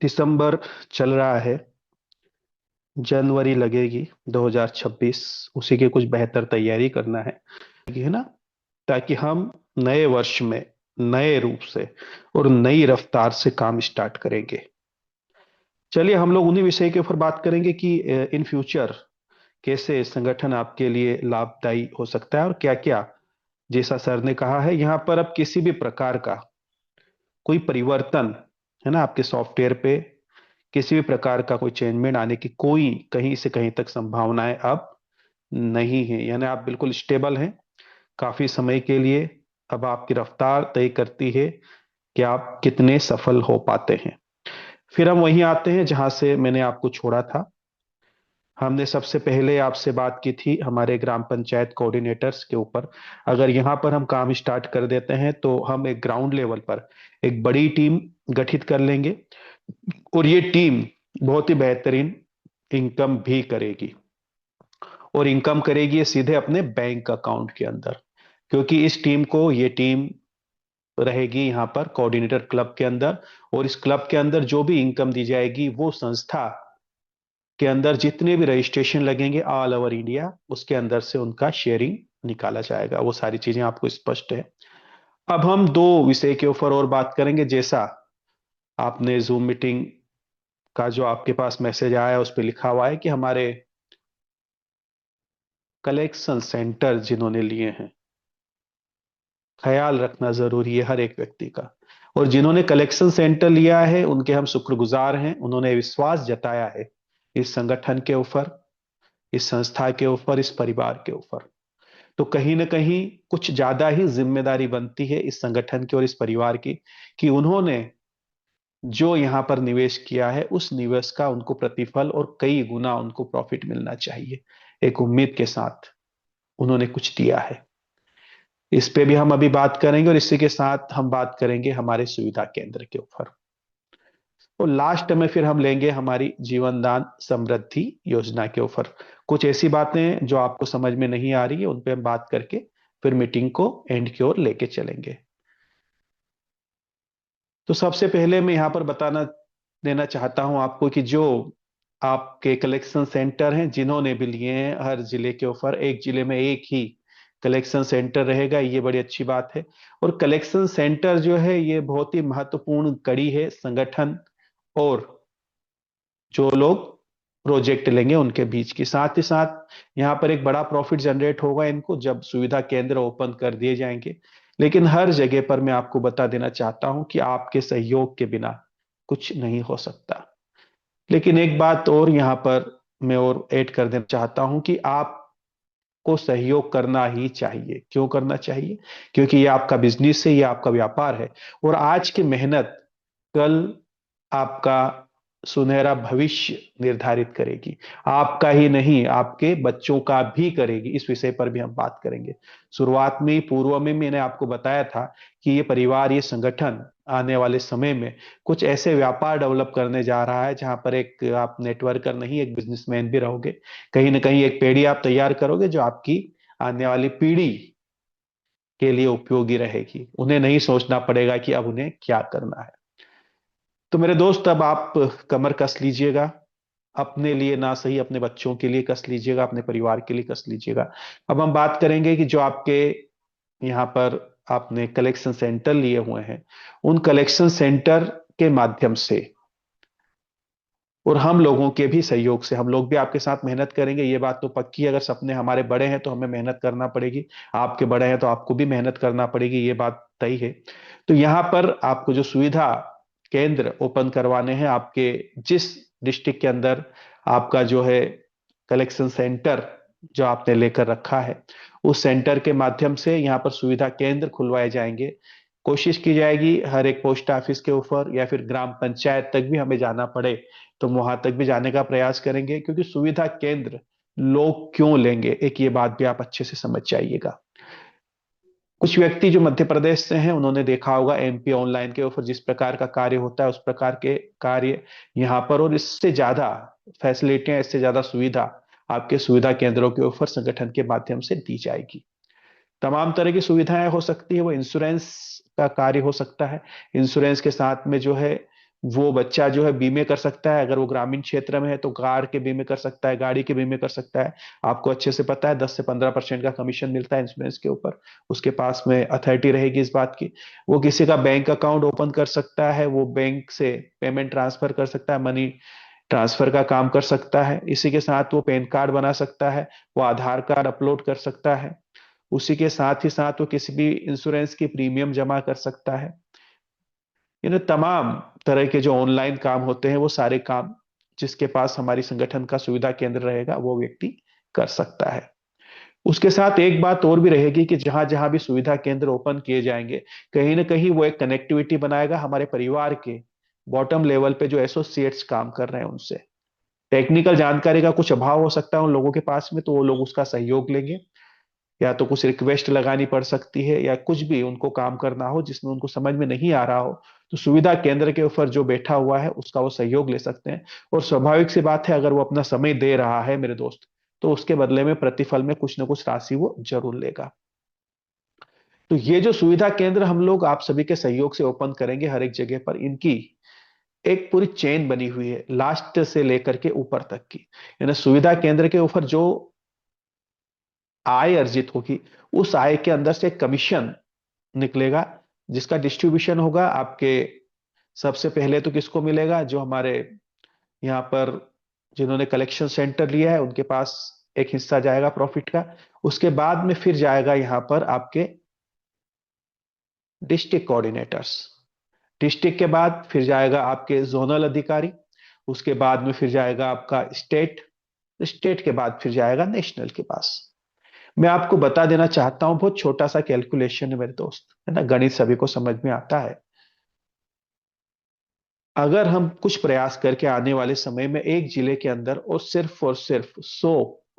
दिसंबर चल रहा है। जनवरी लगेगी 2026। उसी की कुछ बेहतर तैयारी करना है ना, ताकि हम नए वर्ष में नए रूप से और नई रफ्तार से काम स्टार्ट करेंगे। चलिए हम लोग उन्हीं विषय के ऊपर बात करेंगे कि इन फ्यूचर कैसे संगठन आपके लिए लाभदायी हो सकता है और क्या क्या, जैसा सर ने कहा है, यहाँ पर अब किसी भी प्रकार का कोई परिवर्तन, है ना, आपके सॉफ्टवेयर पे किसी भी प्रकार का कोई चेंजमेंट आने की कोई कहीं से कहीं तक संभावनाएं अब नहीं है। यानी आप बिल्कुल स्टेबल हैं काफी समय के लिए। अब आपकी रफ्तार तय करती है कि आप कितने सफल हो पाते हैं। फिर हम वहीं आते हैं जहां से मैंने आपको छोड़ा था। हमने सबसे पहले आपसे बात की थी हमारे ग्राम पंचायत कोऑर्डिनेटर्स के ऊपर। अगर यहाँ पर हम काम स्टार्ट कर देते हैं तो हम एक ग्राउंड लेवल पर एक बड़ी टीम गठित कर लेंगे, और ये टीम बहुत ही बेहतरीन इनकम भी करेगी। और इनकम करेगी ये सीधे अपने बैंक अकाउंट के अंदर, क्योंकि इस टीम को, ये टीम रहेगी यहाँ पर कोऑर्डिनेटर क्लब के अंदर। और इस क्लब के अंदर जो भी इनकम दी जाएगी वो संस्था के अंदर जितने भी रजिस्ट्रेशन लगेंगे ऑल ओवर इंडिया, उसके अंदर से उनका शेयरिंग निकाला जाएगा। वो सारी चीजें आपको स्पष्ट है। अब हम दो विषय के ऊपर और बात करेंगे। जैसा आपने जूम मीटिंग का जो आपके पास मैसेज आया है उस पर लिखा हुआ है कि हमारे कलेक्शन सेंटर जिन्होंने लिए हैं, ख्याल रखना जरूरी है हर एक व्यक्ति का। और जिन्होंने कलेक्शन सेंटर लिया है उनके हम शुक्रगुजार हैं। उन्होंने विश्वास जताया है इस संगठन के ऊपर, इस संस्था के ऊपर, इस परिवार के ऊपर। तो कहीं ना कहीं कुछ ज्यादा ही जिम्मेदारी बनती है इस संगठन की और इस परिवार की, कि उन्होंने जो यहां पर निवेश किया है उस निवेश का उनको प्रतिफल और कई गुना उनको प्रॉफिट मिलना चाहिए। एक उम्मीद के साथ उन्होंने कुछ दिया है। इस पे भी हम अभी बात करेंगे, और इसी के साथ हम बात करेंगे हमारे सुविधा केंद्र के ऊपर। और लास्ट में फिर हम लेंगे हमारी जीवन दान समृद्धि योजना के ऊपर। कुछ ऐसी बातें जो आपको समझ में नहीं आ रही है उन पे हम बात करके फिर मीटिंग को एंड की ओर लेके चलेंगे। तो सबसे पहले मैं यहाँ पर बताना देना चाहता हूं आपको कि जो आपके कलेक्शन सेंटर हैं जिन्होंने भी लिए हैं, हर जिले के ऊपर एक जिले में एक ही कलेक्शन सेंटर रहेगा, ये बड़ी अच्छी बात है। और कलेक्शन सेंटर जो है ये बहुत ही महत्वपूर्ण कड़ी है संगठन और जो लोग प्रोजेक्ट लेंगे उनके बीच की। साथ ही साथ यहाँ पर एक बड़ा प्रॉफिट जनरेट होगा इनको जब सुविधा केंद्र ओपन कर दिए जाएंगे। लेकिन हर जगह पर मैं आपको बता देना चाहता हूं कि आपके सहयोग के बिना कुछ नहीं हो सकता। लेकिन एक बात और यहाँ पर मैं और ऐड कर देना चाहता हूं कि आपको सहयोग करना ही चाहिए। क्यों करना चाहिए? क्योंकि ये आपका बिजनेस है, ये आपका व्यापार है। और आज की मेहनत कल आपका सुनहरा भविष्य निर्धारित करेगी। आपका ही नहीं, आपके बच्चों का भी करेगी। इस विषय पर भी हम बात करेंगे। शुरुआत में, पूर्व में मैंने आपको बताया था कि ये परिवार, ये संगठन आने वाले समय में कुछ ऐसे व्यापार डेवलप करने जा रहा है जहां पर एक आप नेटवर्कर नहीं, एक बिजनेसमैन भी रहोगे। कहीं ना कहीं एक पेढ़ी आप तैयार करोगे जो आपकी आने वाली पीढ़ी के लिए उपयोगी रहेगी। उन्हें नहीं सोचना पड़ेगा कि अब उन्हें क्या करना है। तो मेरे दोस्त, अब आप कमर कस लीजिएगा। अपने लिए ना सही, अपने बच्चों के लिए कस लीजिएगा, अपने परिवार के लिए कस लीजिएगा। अब हम बात करेंगे कि जो आपके यहाँ पर आपने कलेक्शन सेंटर लिए हुए हैं, उन कलेक्शन सेंटर के माध्यम से और हम लोगों के भी सहयोग से, हम लोग भी आपके साथ मेहनत करेंगे। ये बात तो पक्की है। अगर सपने हमारे बड़े हैं तो हमें मेहनत करना पड़ेगी, आपके बड़े हैं तो आपको भी मेहनत करना पड़ेगी, ये बात तय है। तो यहाँ पर आपको जो सुविधा केंद्र ओपन करवाने हैं, आपके जिस डिस्ट्रिक्ट के अंदर आपका जो है कलेक्शन सेंटर जो आपने लेकर रखा है, उस सेंटर के माध्यम से यहाँ पर सुविधा केंद्र खुलवाए जाएंगे। कोशिश की जाएगी हर एक पोस्ट ऑफिस के ऊपर या फिर ग्राम पंचायत तक भी हमें जाना पड़े तो वहां तक भी जाने का प्रयास करेंगे, क्योंकि सुविधा केंद्र लोग क्यों लेंगे, एक ये बात भी आप अच्छे से समझ जाइएगा। कुछ व्यक्ति जो मध्य प्रदेश से हैं उन्होंने देखा होगा एमपी ऑनलाइन के ऊपर जिस प्रकार का कार्य होता है, उस प्रकार के कार्य यहाँ पर, और इससे ज्यादा फैसिलिटियां, इससे ज्यादा सुविधा आपके सुविधा केंद्रों के ऊपर संगठन के माध्यम से दी जाएगी। तमाम तरह की सुविधाएं हो सकती है। वो इंश्योरेंस का कार्य हो सकता है। इंश्योरेंस के साथ में जो है वो बच्चा जो है बीमे कर सकता है, अगर वो ग्रामीण क्षेत्र में है तो कार के बीमे कर सकता है, गाड़ी के बीमे कर सकता है। आपको अच्छे से पता है 10 से 15% का कमीशन मिलता है इंश्योरेंस के ऊपर। उसके पास में अथॉरिटी रहेगी इस बात की। वो किसी का बैंक अकाउंट ओपन कर सकता है, वो बैंक से पेमेंट ट्रांसफर कर सकता है, मनी ट्रांसफर का काम कर सकता है। इसी के साथ वो पैन कार्ड बना सकता है, वो आधार कार्ड अपलोड कर सकता है। उसी के साथ ही साथ वो किसी भी इंश्योरेंस की प्रीमियम जमा कर सकता है। तमाम तरह के जो ऑनलाइन काम होते हैं वो सारे काम जिसके पास हमारी संगठन का सुविधा केंद्र रहेगा वो व्यक्ति कर सकता है। उसके साथ एक बात और भी रहेगी कि जहां जहां भी सुविधा केंद्र ओपन किए जाएंगे, कहीं ना कहीं वो एक कनेक्टिविटी बनाएगा हमारे परिवार के बॉटम लेवल पे जो एसोसिएट्स काम कर रहे हैं उनसे। टेक्निकल जानकारी का कुछ अभाव हो सकता है उन लोगों के पास में, तो वो लोग उसका सहयोग लेंगे, या तो कुछ रिक्वेस्ट लगानी पड़ सकती है, या कुछ भी उनको काम करना हो जिसमें उनको समझ में नहीं आ रहा हो, तो सुविधा केंद्र के ऊपर जो बैठा हुआ है उसका वो सहयोग ले सकते हैं। और स्वाभाविक सी बात है, अगर वो अपना समय दे रहा है मेरे दोस्त, तो उसके बदले में प्रतिफल में कुछ ना कुछ राशि वो जरूर लेगा। तो ये जो सुविधा केंद्र हम लोग आप सभी के सहयोग से ओपन करेंगे हर एक जगह पर, इनकी एक पूरी चेन बनी हुई है लास्ट से लेकर के ऊपर तक की। यानी सुविधा केंद्र के ऊपर जो आय अर्जित होगी, उस आय के अंदर से कमीशन निकलेगा, जिसका डिस्ट्रीब्यूशन होगा आपके। सबसे पहले तो किसको मिलेगा, जो हमारे यहाँ पर जिन्होंने कलेक्शन सेंटर लिया है उनके पास एक हिस्सा जाएगा प्रॉफिट का। उसके बाद में फिर जाएगा यहाँ पर आपके डिस्ट्रिक्ट कोऑर्डिनेटर्स। डिस्ट्रिक्ट के बाद फिर जाएगा आपके जोनल अधिकारी। उसके बाद में फिर जाएगा आपका स्टेट। स्टेट के बाद फिर जाएगा नेशनल के पास। मैं आपको बता देना चाहता हूं, बहुत छोटा सा कैलकुलेशन है मेरे दोस्त, है ना, गणित सभी को समझ में आता है। अगर हम कुछ प्रयास करके आने वाले समय में एक जिले के अंदर और सिर्फ 100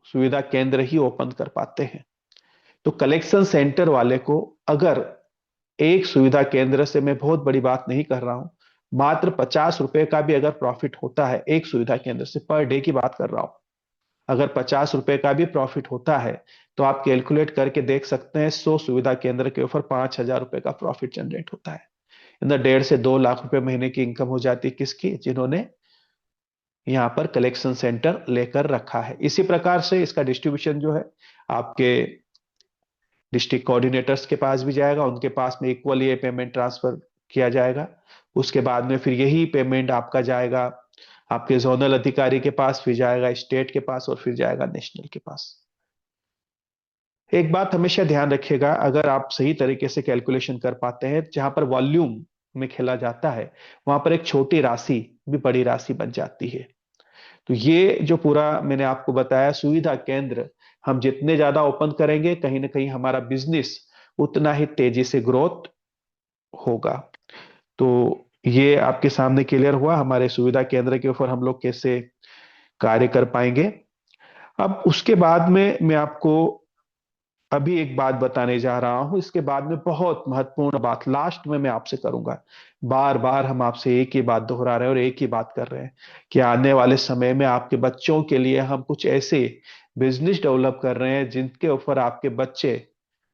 सुविधा केंद्र ही ओपन कर पाते हैं, तो कलेक्शन सेंटर वाले को अगर एक सुविधा केंद्र से, मैं बहुत बड़ी बात नहीं कर रहा हूं, मात्र 50 रुपए का भी अगर प्रॉफिट होता है एक सुविधा केंद्र से, पर डे की बात कर रहा हूं, अगर 50 रुपए का भी प्रॉफिट होता है, तो आप कैलकुलेट करके देख सकते हैं 100 सुविधा केंद्र के ऊपर 5,000 रुपए का प्रॉफिट जनरेट होता है। 1.5 से 2 लाख रुपए महीने की इनकम हो जाती है किसकी, जिन्होंने यहाँ पर कलेक्शन सेंटर लेकर रखा है। इसी प्रकार से इसका डिस्ट्रीब्यूशन जो है आपके डिस्ट्रिक्ट कोऑर्डिनेटर्स के पास भी जाएगा, उनके पास में इक्वल ये पेमेंट ट्रांसफर किया जाएगा। उसके बाद में फिर यही पेमेंट आपका जाएगा आपके जोनल अधिकारी के पास, फिर जाएगा स्टेट के पास, और फिर जाएगा नेशनल के पास। एक बात हमेशा ध्यान रखिएगा, अगर आप सही तरीके से कैलकुलेशन कर पाते हैं, जहां पर वॉल्यूम में खेला जाता है वहां पर एक छोटी राशि भी बड़ी राशि बन जाती है। तो ये जो पूरा मैंने आपको बताया सुविधा केंद्र, हम जितने ज्यादा ओपन करेंगे कहीं ना कहीं हमारा बिजनेस उतना ही तेजी से ग्रोथ होगा। तो ये आपके सामने क्लियर हुआ हमारे सुविधा केंद्र के ऊपर हम लोग कैसे कार्य कर पाएंगे। अब उसके बाद में मैं आपको अभी एक बात बताने जा रहा हूं, इसके बाद में बहुत महत्वपूर्ण बात लास्ट में मैं आपसे करूंगा। बार बार हम आपसे एक ही बात दोहरा रहे हैं और एक ही बात कर रहे हैं कि आने वाले समय में आपके बच्चों के लिए हम कुछ ऐसे बिजनेस डेवलप कर रहे हैं जिनके ऊपर आपके बच्चे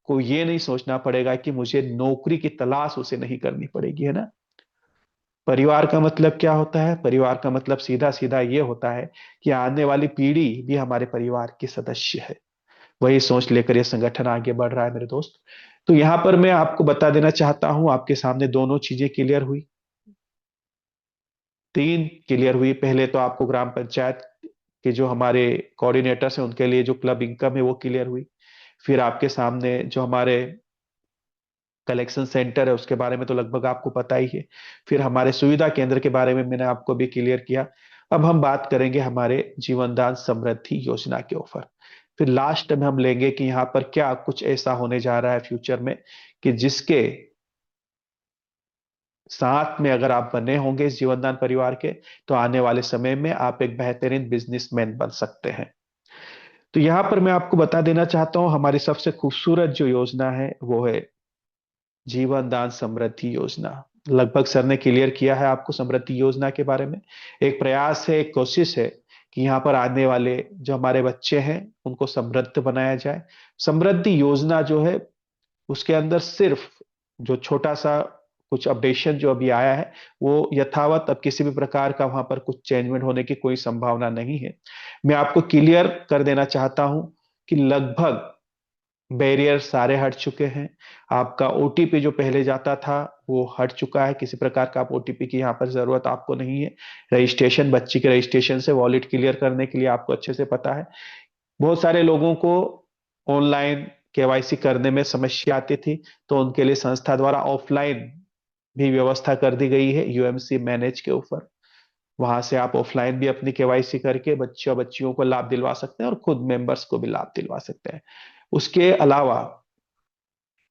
को ये नहीं सोचना पड़ेगा कि मुझे नौकरी की तलाश उसे नहीं करनी पड़ेगी, है ना। परिवार का मतलब क्या होता है, परिवार का मतलब सीधा सीधा ये होता है कि आने वाली पीढ़ी भी हमारे परिवार के सदस्य है। वही सोच लेकर यह संगठन आगे बढ़ रहा है मेरे दोस्त। तो यहां पर मैं आपको बता देना चाहता हूं, आपके सामने दोनों चीजें क्लियर हुई, तीन क्लियर हुई। पहले तो आपको ग्राम पंचायत के जो हमारे कोऑर्डिनेटर्स हैं उनके लिए जो क्लब इनकम है वो क्लियर हुई। फिर आपके सामने जो हमारे कलेक्शन सेंटर है उसके बारे में तो लगभग आपको पता ही है। फिर हमारे सुविधा केंद्र के बारे में मैंने आपको भी क्लियर किया। अब हम बात करेंगे हमारे जीवन दान समृद्धि योजना के ऊपर। फिर लास्ट में हम लेंगे कि यहाँ पर क्या कुछ ऐसा होने जा रहा है फ्यूचर में कि जिसके साथ में अगर आप बने होंगे इस जीवनदान परिवार के, तो आने वाले समय में आप एक बेहतरीन बिजनेसमैन बन सकते हैं। तो यहां पर मैं आपको बता देना चाहता हूं, हमारी सबसे खूबसूरत जो योजना है वो है जीवन दान समृद्धि योजना। लगभग सर ने क्लियर किया है आपको समृद्धि योजना के बारे में। एक प्रयास है, एक कोशिश है कि यहाँ पर आने वाले जो हमारे बच्चे हैं उनको समृद्ध बनाया जाए। समृद्धि योजना जो है उसके अंदर सिर्फ जो छोटा सा कुछ अपडेशन जो अभी आया है वो यथावत, अब किसी भी प्रकार का वहां पर कुछ चेंजमेंट होने की कोई संभावना नहीं है। मैं आपको क्लियर कर देना चाहता हूं कि लगभग बैरियर सारे हट चुके हैं। आपका ओटीपी जो पहले जाता था वो हट चुका है, किसी प्रकार का आप ओटीपी की यहाँ पर जरूरत आपको नहीं है। रजिस्ट्रेशन, बच्ची के रजिस्ट्रेशन से वॉलेट क्लियर करने के लिए आपको अच्छे से पता है। बहुत सारे लोगों को ऑनलाइन केवाईसी करने में समस्या आती थी, तो उनके लिए संस्था द्वारा ऑफलाइन भी व्यवस्था कर दी गई है यूएमसी मैनेज के ऊपर। वहां से आप ऑफलाइन भी अपनी केवाईसी करके बच्चों बच्चियों को लाभ दिलवा सकते हैं और खुद मेंबर्स को भी लाभ दिलवा सकते हैं। उसके अलावा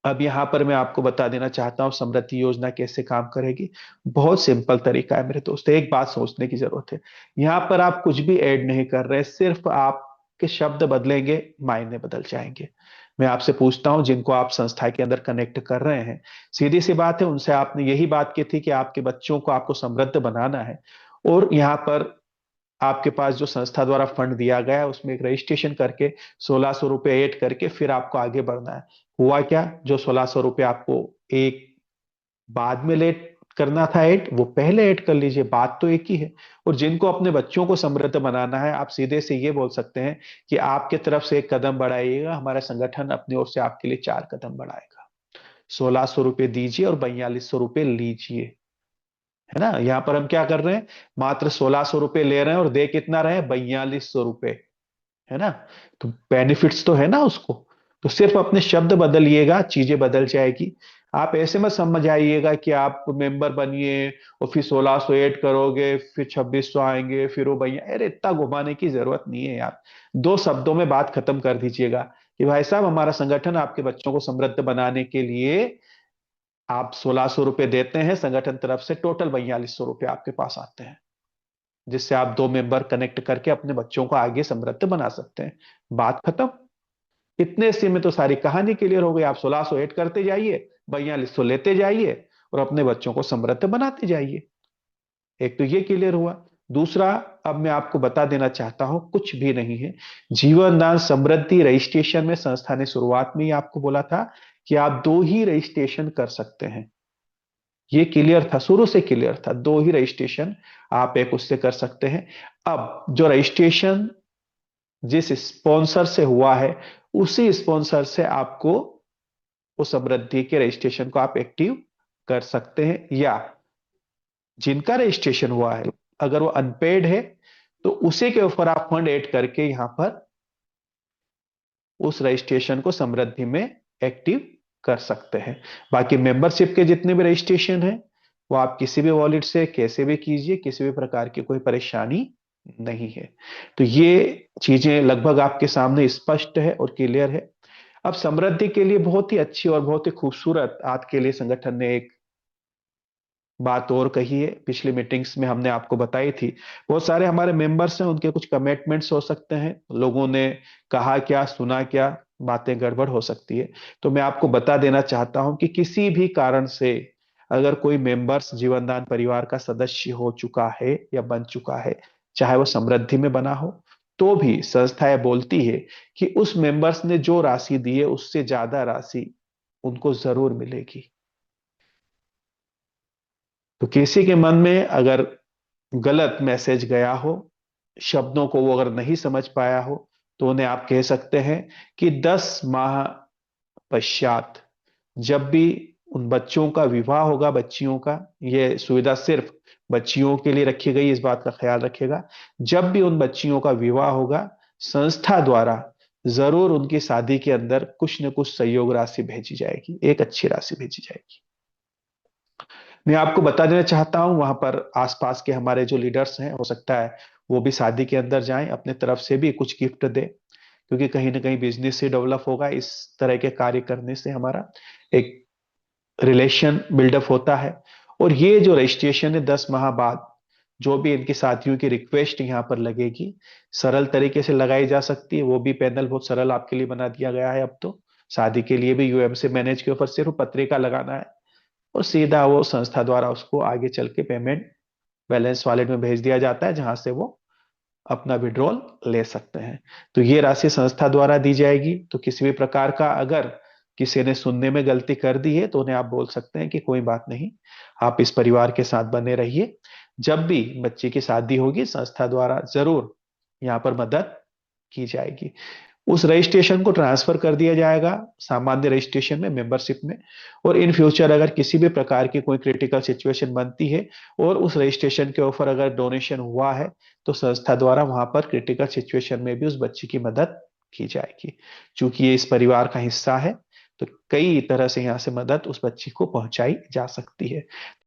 अब यहां पर मैं आपको बता देना चाहता हूं समृद्धि योजना कैसे काम करेगी। बहुत सिंपल तरीका है मेरे दोस्त, एक बात सोचने की जरूरत है। यहां पर आप कुछ भी ऐड नहीं कर रहे, सिर्फ आपके शब्द बदलेंगे, मायने बदल जाएंगे। मैं आपसे पूछता हूं, जिनको आप संस्था के अंदर कनेक्ट कर रहे हैं, सीधी सी बात है, उनसे आपने यही बात की थी कि आपके बच्चों को आपको समृद्ध बनाना है, और यहाँ पर आपके पास जो संस्था द्वारा फंड दिया गया है उसमें एक रजिस्ट्रेशन करके 1600 रुपये ऐड करके फिर आपको आगे बढ़ना है। हुआ क्या, जो 1600 रुपये आपको एक बाद में लेट करना था ऐड, वो पहले ऐड कर लीजिए, बात तो एक ही है। और जिनको अपने बच्चों को समृद्ध बनाना है, आप सीधे से ये बोल सकते हैं कि आपके तरफ से एक कदम बढ़ाइएगा, हमारा संगठन अपनी ओर से आपके लिए 4 कदम बढ़ाएगा। 1600 रुपये दीजिए और 4200 रुपये लीजिए, है ना। यहां पर हम क्या कर रहे हैं, मात्र 1600 रुपये ले रहे हैं और दे कितना रहे हैं, 4200 रुपये, है ना। तो बेनिफिट्स तो है ना उसको। तो सिर्फ अपने शब्द बदलिएगा, चीजें बदल जाएगी। आप ऐसे मत समझ आइएगा कि आप मेंबर बनिए और फिर 1600 ऐड करोगे, फिर 2600 आएंगे, फिर वो भैया, अरे इतना घुमाने की जरूरत नहीं है यार। 2 शब्दों में बात खत्म कर दीजिएगा कि भाई साहब, हमारा संगठन आपके बच्चों को समृद्ध बनाने के लिए, आप 1600 रुपये देते हैं संगठन तरफ से, टोटल 4200 रुपये आपके पास आते हैं, जिससे आप 2 मेंबर कनेक्ट करके अपने बच्चों को आगे समृद्ध बना सकते हैं। बात खत्म। इतने से में तो सारी कहानी क्लियर हो गई। आप 1600 ऐड करते जाइए, 4200 लेते जाइए और अपने बच्चों को समृद्ध बनाते जाइए। एक तो ये क्लियर हुआ। दूसरा, अब मैं आपको बता देना चाहता हूं, कुछ भी नहीं है। जीवन दान समृद्धि रजिस्ट्रेशन में संस्था ने शुरुआत में ही आपको बोला था कि आप 2 ही रजिस्ट्रेशन कर सकते हैं। ये क्लियर था, शुरू से क्लियर था, 2 ही रजिस्ट्रेशन आप एक उससे कर सकते हैं। अब जो रजिस्ट्रेशन जिस स्पॉन्सर से हुआ है, उसी स्पॉन्सर से आपको उस समृद्धि के रजिस्ट्रेशन को आप एक्टिव कर सकते हैं, या जिनका रजिस्ट्रेशन हुआ है अगर वो अनपेड है तो उसी के ऊपर आप फंड ऐड करके यहां पर उस रजिस्ट्रेशन को समृद्धि में एक्टिव कर सकते हैं। बाकी मेंबरशिप के जितने भी रजिस्ट्रेशन है वो आप किसी भी वॉलेट से कैसे भी कीजिए, किसी भी प्रकार की कोई परेशानी नहीं है। तो ये चीजें लगभग आपके सामने स्पष्ट है और क्लियर है। अब समृद्धि के लिए बहुत ही अच्छी और बहुत ही खूबसूरत आज के लिए संगठन ने एक बात और कही है, पिछली मीटिंग्स में हमने आपको बताई थी। बहुत सारे हमारे मेंबर्स हैं, उनके कुछ कमिटमेंट्स हो सकते हैं, लोगों ने कहा क्या सुना क्या, बातें गड़बड़ हो सकती है। तो मैं आपको बता देना चाहता हूं कि किसी भी कारण से अगर कोई मेंबर्स जीवनदान परिवार का सदस्य हो चुका है या बन चुका है, चाहे वो समृद्धि में बना हो, तो भी संस्था यह बोलती है कि उस मेंबर्स ने जो राशि दी है उससे ज्यादा राशि उनको जरूर मिलेगी। तो किसी के मन में अगर गलत मैसेज गया हो, शब्दों को वो अगर नहीं समझ पाया हो, तो उन्हें आप कह सकते हैं कि 10 माह पश्चात जब भी उन बच्चों का विवाह होगा, बच्चियों का, ये सुविधा सिर्फ बच्चियों के लिए रखी गई, इस बात का ख्याल रखेगा। जब भी उन बच्चियों का विवाह होगा, संस्था द्वारा जरूर उनकी शादी के अंदर कुछ न कुछ सहयोग राशि भेजी जाएगी, एक अच्छी राशि भेजी जाएगी। मैं आपको बता देना चाहता हूं, वहां पर आसपास के हमारे जो लीडर्स हैं, हो सकता है वो भी शादी के अंदर जाएं, अपने तरफ से भी कुछ गिफ्ट दे, क्योंकि कहीं ना कहीं बिजनेस से डेवलप होगा, इस तरह के कार्य करने से हमारा एक रिलेशन बिल्डअप होता है। और ये जो रजिस्ट्रेशन है 10 माह बाद, जो भी इनकी साथियों की रिक्वेस्ट यहाँ पर लगेगी, सरल तरीके से लगाई जा सकती है। वो भी पैनल बहुत सरल आपके लिए बना दिया गया है। अब तो शादी के लिए भी यूएम से मैनेज के ऊपर सिर्फ पत्रिका लगाना है और सीधा वो संस्था द्वारा उसको आगे चल के पेमेंट बैलेंस वॉलेट में भेज दिया जाता है, जहां से वो अपना विड्रॉल ले सकते हैं। तो ये राशि संस्था द्वारा दी जाएगी। तो किसी भी प्रकार का अगर किसी ने सुनने में गलती कर दी है तो उन्हें आप बोल सकते हैं कि कोई बात नहीं, आप इस परिवार के साथ बने रहिए। जब भी बच्चे की शादी होगी संस्था द्वारा जरूर यहाँ पर मदद की जाएगी। उस रजिस्ट्रेशन को ट्रांसफर कर दिया जाएगा सामान्य रजिस्ट्रेशन में, मेंबरशिप में। और इन फ्यूचर अगर किसी भी प्रकार की कोई क्रिटिकल सिचुएशन बनती है और उस रजिस्ट्रेशन के ऊपर अगर डोनेशन हुआ है तो संस्था द्वारा वहां पर क्रिटिकल सिचुएशन में भी उस बच्चे की मदद की जाएगी। चूंकि ये इस परिवार का हिस्सा है तो कई तरह से यहाँ से मदद उस बच्ची को पहुंचाई जा सकती है।